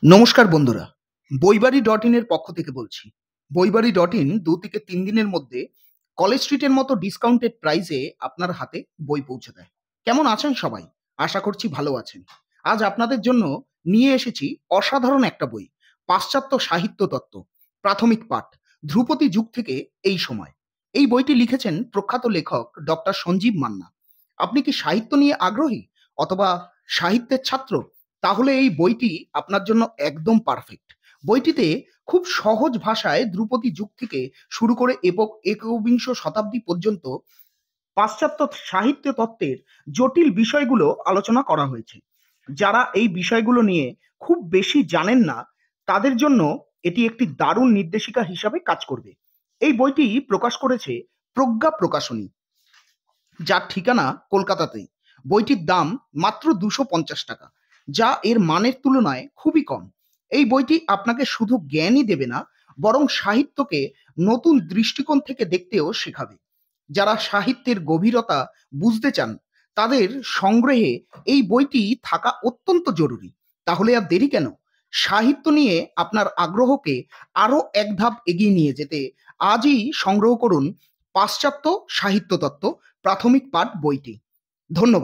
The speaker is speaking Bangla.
নমস্কার বন্ধুরা, বইবাড়ি.in এর পক্ষ থেকে বলছি। বইবাড়ি.in ২ থেকে ৩ দিনের মধ্যে কলেজ স্ট্রিটের মতো ডিসকাউন্টেড প্রাইসে আপনার হাতে বই পৌঁছে দেয়। কেমন আছেন সবাই? আশা করছি ভালো আছেন। আজ আপনাদের জন্য নিয়ে এসেছি অসাধারণ একটা বই, পাশ্চাত্য সাহিত্য তত্ত্ব, প্রাথমিক পাঠ, ধ্রুপদী যুগ থেকে এই সময়। এই বইটি লিখেছেন প্রখ্যাত লেখক ডক্টর সঞ্জীব মান্না। আপনি কি সাহিত্য নিয়ে আগ্রহী অথবা সাহিত্যের ছাত্র? তাহলে এই বইটি আপনার জন্য একদম পারফেক্ট। বইটিতে খুব সহজ ভাষায় ধ্রুপদী যুগ থেকে শুরু করে একবিংশ শতাব্দী পর্যন্ত পাশ্চাত্য সাহিত্য তত্ত্বের জটিল বিষয়গুলো আলোচনা করা হয়েছে। যারা এই বিষয়গুলো নিয়ে খুব বেশি জানেন না, তাদের জন্য এটি একটি দারুণ নির্দেশিকা হিসাবে কাজ করবে। এই বইটি প্রকাশ করেছে প্রজ্ঞা প্রকাশনী, যার ঠিকানা কলকাতাতে। বইটির দাম মাত্র ২৫০ টাকা, যা এর মানের তুলনায় খুবই কম। এই বইটি আপনাকে শুধু জ্ঞানই দেবে না, বরং সাহিত্যকে নতুন দৃষ্টিকোণ থেকে দেখতেও শেখাবে। যারা সাহিত্যের গভীরতা বুঝতে চান, তাদের সংগ্রহে এই বইটি থাকা অত্যন্ত জরুরি। তাহলে আর দেরি কেন? সাহিত্য নিয়ে আপনার আগ্রহকে আরো এক ধাপ এগিয়ে নিয়ে যেতে আজই সংগ্রহ করুন পাশ্চাত্য সাহিত্য তত্ত্ব প্রাথমিক পাঠ বইটি। ধন্যবাদ।